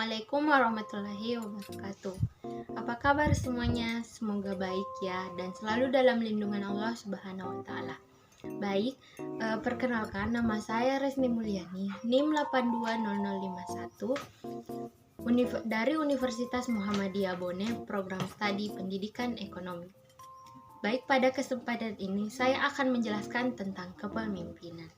Assalamualaikum warahmatullahi wabarakatuh. Apa kabar semuanya? Semoga baik ya dan selalu dalam lindungan Allah Subhanahu wa taala. Baik, perkenalkan nama saya Resni Mulyani, NIM 820051 dari Universitas Muhammadiyah Bone, Program Studi Pendidikan Ekonomi. Baik, pada kesempatan ini saya akan menjelaskan tentang kepemimpinan.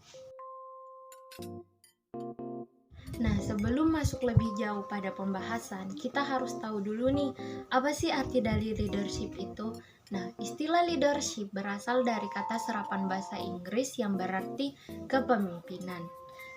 Nah, sebelum masuk lebih jauh pada pembahasan, kita harus tahu dulu nih, apa sih arti dari leadership itu? Nah, istilah leadership berasal dari kata serapan bahasa Inggris yang berarti kepemimpinan.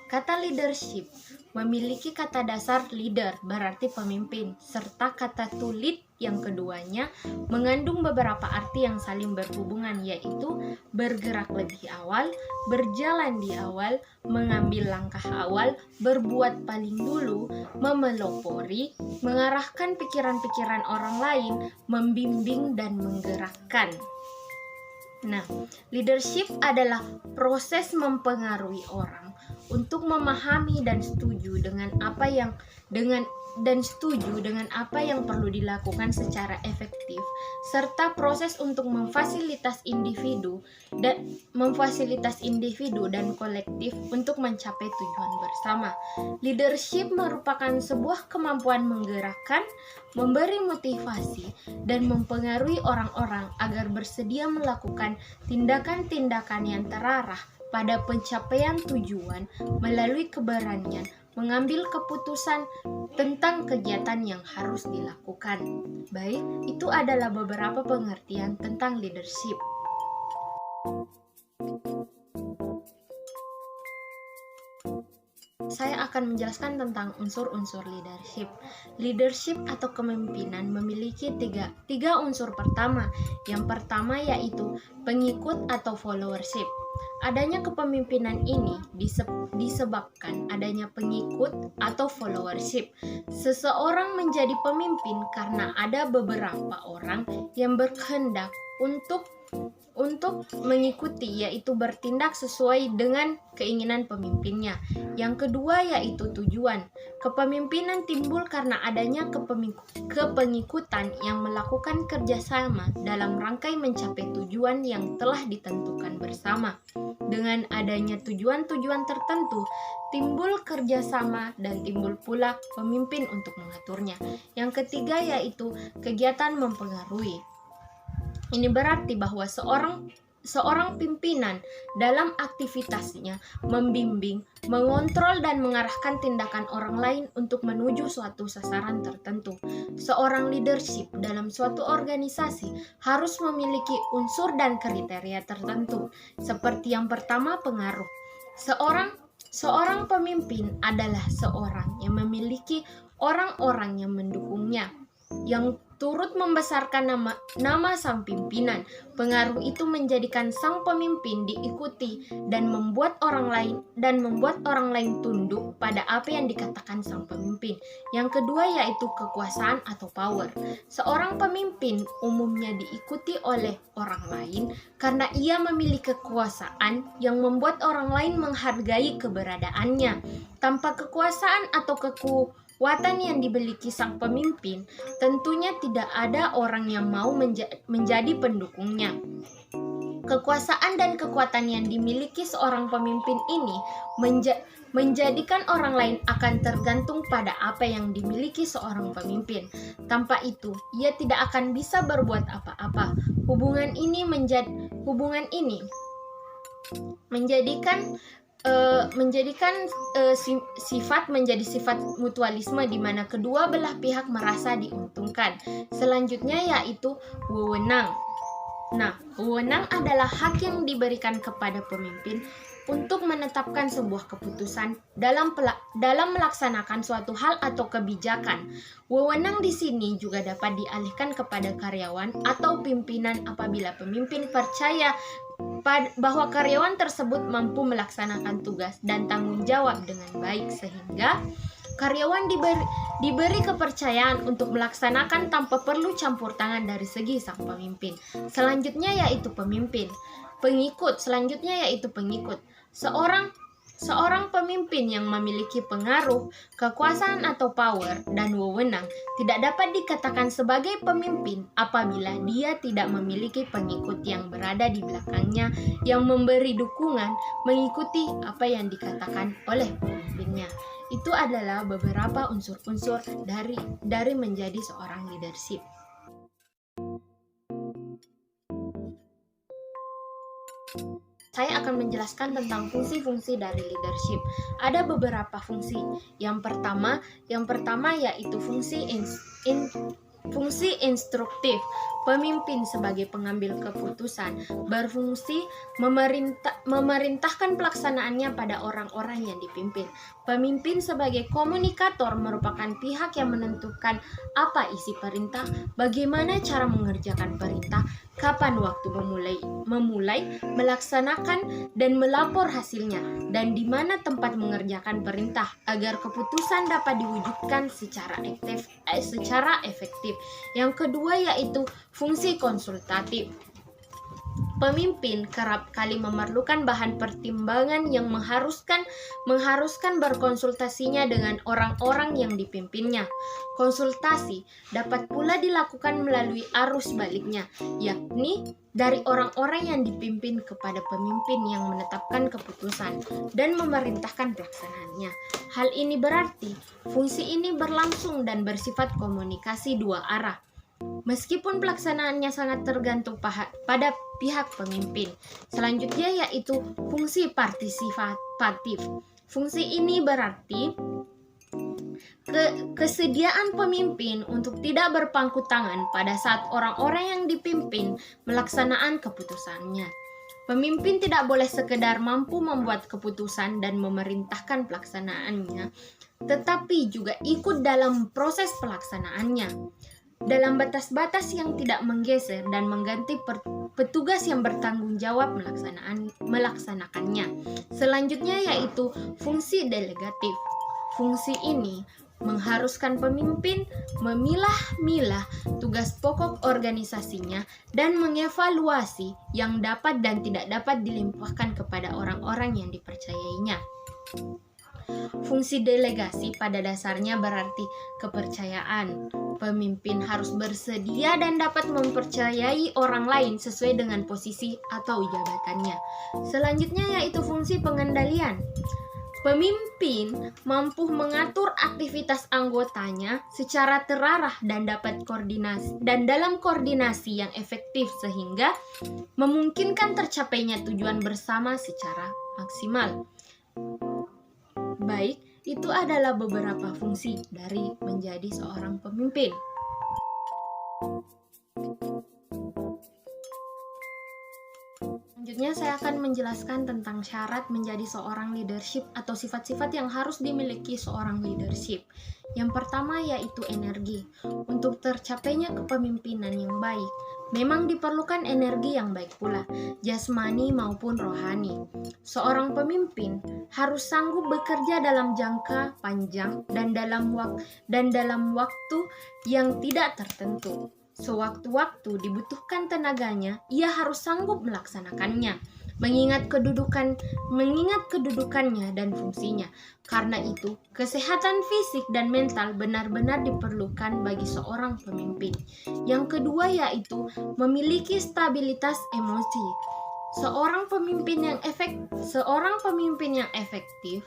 Kata leadership memiliki kata dasar leader, berarti pemimpin, serta kata to lead yang keduanya mengandung beberapa arti yang saling berhubungan, yaitu bergerak lebih awal, berjalan di awal, mengambil langkah awal, berbuat paling dulu, memelopori, mengarahkan pikiran-pikiran orang lain, membimbing dan menggerakkan. Nah, leadership adalah proses mempengaruhi orang untuk memahami dan setuju dengan apa yang perlu dilakukan secara efektif, serta proses untuk memfasilitas individu dan kolektif untuk mencapai tujuan bersama. Leadership merupakan sebuah kemampuan menggerakkan, memberi motivasi, dan mempengaruhi orang-orang agar bersedia melakukan tindakan-tindakan yang terarah pada pencapaian tujuan melalui keberanian mengambil keputusan tentang kegiatan yang harus dilakukan. Baik, itu adalah beberapa pengertian tentang leadership. Saya akan menjelaskan tentang unsur-unsur leadership. Leadership atau kepemimpinan memiliki tiga unsur pertama. Yang pertama yaitu pengikut atau followership. Adanya kepemimpinan ini disebabkan adanya pengikut atau followership. Seseorang menjadi pemimpin karena ada beberapa orang yang berkehendak untuk mengikuti, yaitu bertindak sesuai dengan keinginan pemimpinnya. Yang kedua yaitu tujuan. Kepemimpinan timbul karena adanya kepengikutan yang melakukan kerjasama dalam rangkai mencapai tujuan yang telah ditentukan bersama. Dengan adanya tujuan-tujuan tertentu, timbul kerjasama dan timbul pula pemimpin untuk mengaturnya. Yang ketiga yaitu kegiatan mempengaruhi. Ini berarti bahwa seorang pimpinan dalam aktivitasnya membimbing, mengontrol dan mengarahkan tindakan orang lain untuk menuju suatu sasaran tertentu. Seorang leadership dalam suatu organisasi harus memiliki unsur dan kriteria tertentu. Seperti yang pertama, pengaruh. Seorang pemimpin adalah seorang yang memiliki orang-orang yang mendukungnya, yang turut membesarkan nama sang pimpinan. Pengaruh itu menjadikan sang pemimpin diikuti dan membuat orang lain tunduk pada apa yang dikatakan sang pemimpin. Yang kedua yaitu kekuasaan atau power. Seorang pemimpin umumnya diikuti oleh orang lain karena ia memiliki kekuasaan yang membuat orang lain menghargai keberadaannya. Tanpa kekuasaan atau kekuatan yang dimiliki sang pemimpin, tentunya tidak ada orang yang mau menjadi pendukungnya. Kekuasaan dan kekuatan yang dimiliki seorang pemimpin ini menjadikan orang lain akan tergantung pada apa yang dimiliki seorang pemimpin. Tanpa itu, ia tidak akan bisa berbuat apa-apa. Hubungan ini menjadikan sifat menjadi sifat mutualisme di mana kedua belah pihak merasa diuntungkan. Selanjutnya yaitu wewenang. Nah, wewenang adalah hak yang diberikan kepada pemimpin untuk menetapkan sebuah keputusan dalam melaksanakan suatu hal atau kebijakan. Wewenang di sini juga dapat dialihkan kepada karyawan atau pimpinan apabila pemimpin percaya bahwa karyawan tersebut mampu melaksanakan tugas dan tanggung jawab dengan baik, sehingga karyawan diberi kepercayaan untuk melaksanakan tanpa perlu campur tangan dari segi sang pemimpin. Selanjutnya yaitu pengikut. Seorang Seorang pemimpin yang memiliki pengaruh, kekuasaan atau power dan wewenang tidak dapat dikatakan sebagai pemimpin apabila dia tidak memiliki pengikut yang berada di belakangnya yang memberi dukungan mengikuti apa yang dikatakan oleh pemimpinnya. Itu adalah beberapa unsur-unsur dari menjadi seorang leadership. Saya akan menjelaskan tentang fungsi-fungsi dari leadership. Ada beberapa fungsi. Yang pertama yaitu fungsi instruktif. Pemimpin sebagai pengambil keputusan berfungsi memerintahkan pelaksanaannya pada orang-orang yang dipimpin. Pemimpin sebagai komunikator merupakan pihak yang menentukan apa isi perintah, bagaimana cara mengerjakan perintah, kapan waktu memulai, melaksanakan dan melapor hasilnya, dan di mana tempat mengerjakan perintah agar keputusan dapat diwujudkan secara efektif. Yang kedua yaitu fungsi konsultatif. Pemimpin kerap kali memerlukan bahan pertimbangan yang mengharuskan berkonsultasinya dengan orang-orang yang dipimpinnya. Konsultasi dapat pula dilakukan melalui arus baliknya, yakni dari orang-orang yang dipimpin kepada pemimpin yang menetapkan keputusan dan memerintahkan pelaksanaannya. Hal ini berarti fungsi ini berlangsung dan bersifat komunikasi dua arah. Meskipun pelaksanaannya sangat tergantung pada pihak pemimpin. Selanjutnya yaitu fungsi partisipatif. Fungsi ini berarti kesediaan pemimpin untuk tidak berpangku tangan pada saat orang-orang yang dipimpin melaksanakan keputusannya. Pemimpin tidak boleh sekedar mampu membuat keputusan dan memerintahkan pelaksanaannya, tetapi juga ikut dalam proses pelaksanaannya dalam batas-batas yang tidak menggeser dan mengganti petugas yang bertanggung jawab melaksanakannya. Selanjutnya yaitu fungsi delegatif. Fungsi ini mengharuskan pemimpin memilah-milah tugas pokok organisasinya dan mengevaluasi yang dapat dan tidak dapat dilimpahkan kepada orang-orang yang dipercayainya. Fungsi delegasi pada dasarnya berarti kepercayaan. Pemimpin harus bersedia dan dapat mempercayai orang lain sesuai dengan posisi atau jabatannya. Selanjutnya yaitu fungsi pengendalian. Pemimpin mampu mengatur aktivitas anggotanya secara terarah dan dalam koordinasi yang efektif sehingga memungkinkan tercapainya tujuan bersama secara maksimal. Baik, itu adalah beberapa fungsi dari menjadi seorang pemimpin. Selanjutnya saya akan menjelaskan tentang syarat menjadi seorang leadership atau sifat-sifat yang harus dimiliki seorang leadership. Yang pertama yaitu energi. Untuk tercapainya kepemimpinan yang baik, memang diperlukan energi yang baik pula, jasmani maupun rohani. Seorang pemimpin harus sanggup bekerja dalam jangka panjang dan dalam waktu yang tidak tertentu. Sewaktu-waktu dibutuhkan tenaganya, ia harus sanggup melaksanakannya, mengingat kedudukannya dan fungsinya. Karena itu, kesehatan fisik dan mental benar-benar diperlukan bagi seorang pemimpin. Yang kedua yaitu memiliki stabilitas emosi. Seorang pemimpin yang efektif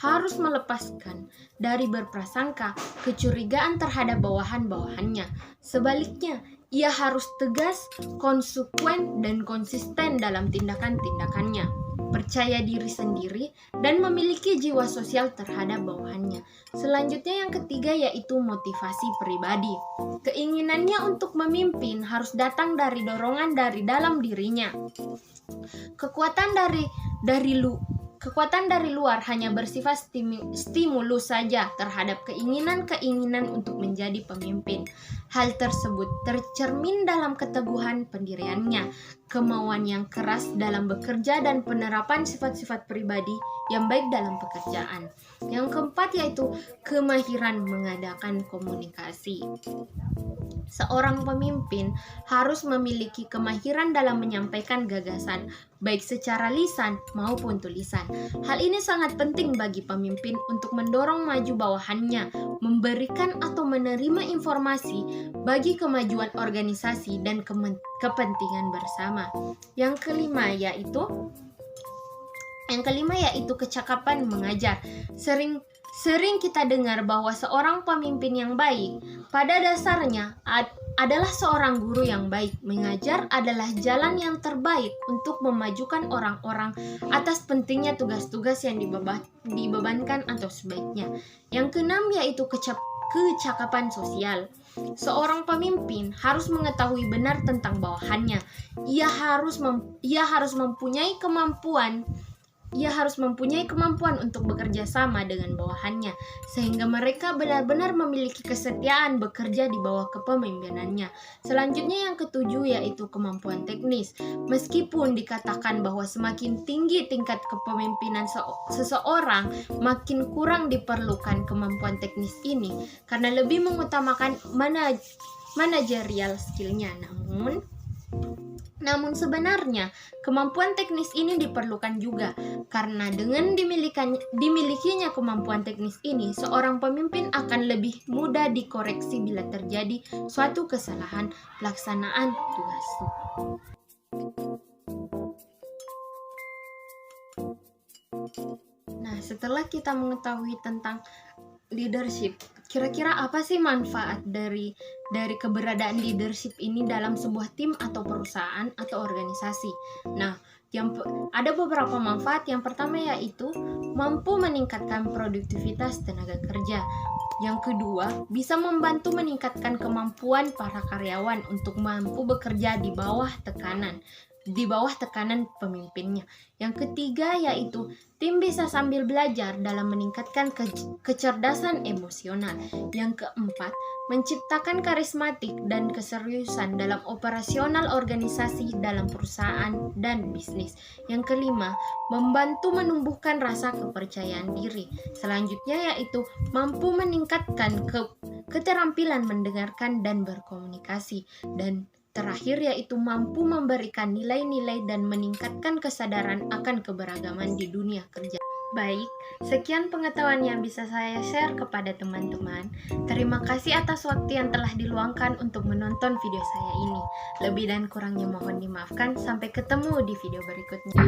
harus melepaskan dari berprasangka kecurigaan terhadap bawahan-bawahannya. Sebaliknya, ia harus tegas, konsekuen, dan konsisten dalam tindakan-tindakannya, percaya diri sendiri, dan memiliki jiwa sosial terhadap bawahannya. Selanjutnya yang ketiga yaitu motivasi pribadi. Keinginannya untuk memimpin harus datang dari dorongan dari dalam dirinya. Kekuatan dari luar hanya bersifat stimulus saja terhadap keinginan untuk menjadi pemimpin. Hal tersebut tercermin dalam keteguhan pendiriannya, kemauan yang keras dalam bekerja, dan penerapan sifat-sifat pribadi yang baik dalam pekerjaan. Yang keempat yaitu kemahiran mengadakan komunikasi. Seorang pemimpin harus memiliki kemahiran dalam menyampaikan gagasan, baik secara lisan maupun tulisan. Hal ini sangat penting bagi pemimpin untuk mendorong maju bawahannya, memberikan atau menerima informasi bagi kemajuan organisasi dan kepentingan bersama. Yang kelima yaitu kecakapan mengajar. Sering kita dengar bahwa seorang pemimpin yang baik pada dasarnya adalah seorang guru yang baik. Mengajar adalah jalan yang terbaik untuk memajukan orang-orang atas pentingnya tugas-tugas yang dibebankan atau sebaiknya. Yang keenam yaitu kecakapan sosial. Seorang pemimpin harus mengetahui benar tentang bawahannya. Ia harus mempunyai kemampuan untuk bekerja sama dengan bawahannya, sehingga mereka benar-benar memiliki kesetiaan bekerja di bawah kepemimpinannya. Selanjutnya yang ketujuh yaitu kemampuan teknis. Meskipun dikatakan bahwa semakin tinggi tingkat kepemimpinan seseorang, makin kurang diperlukan kemampuan teknis ini, karena lebih mengutamakan manajerial skillnya. Namun sebenarnya kemampuan teknis ini diperlukan juga, karena dengan dimilikinya kemampuan teknis ini, seorang pemimpin akan lebih mudah dikoreksi bila terjadi suatu kesalahan pelaksanaan tugas. Nah, setelah kita mengetahui tentang leadership, kira-kira apa sih manfaat dari keberadaan leadership ini dalam sebuah tim atau perusahaan atau organisasi? Nah, ada beberapa manfaat. Yang pertama yaitu mampu meningkatkan produktivitas tenaga kerja. Yang kedua, bisa membantu meningkatkan kemampuan para karyawan untuk mampu bekerja di bawah tekanan pemimpinnya. Yang ketiga yaitu tim bisa sambil belajar dalam meningkatkan kecerdasan emosional. Yang keempat, menciptakan karismatik dan keseriusan dalam operasional organisasi dalam perusahaan dan bisnis. Yang kelima, membantu menumbuhkan rasa kepercayaan diri. Selanjutnya yaitu mampu meningkatkan keterampilan mendengarkan dan berkomunikasi. Dan terakhir yaitu mampu memberikan nilai-nilai dan meningkatkan kesadaran akan keberagaman di dunia kerja. Baik, sekian pengetahuan yang bisa saya share kepada teman-teman. Terima kasih atas waktu yang telah diluangkan untuk menonton video saya ini. Lebih dan kurangnya mohon dimaafkan. Sampai ketemu di video berikutnya.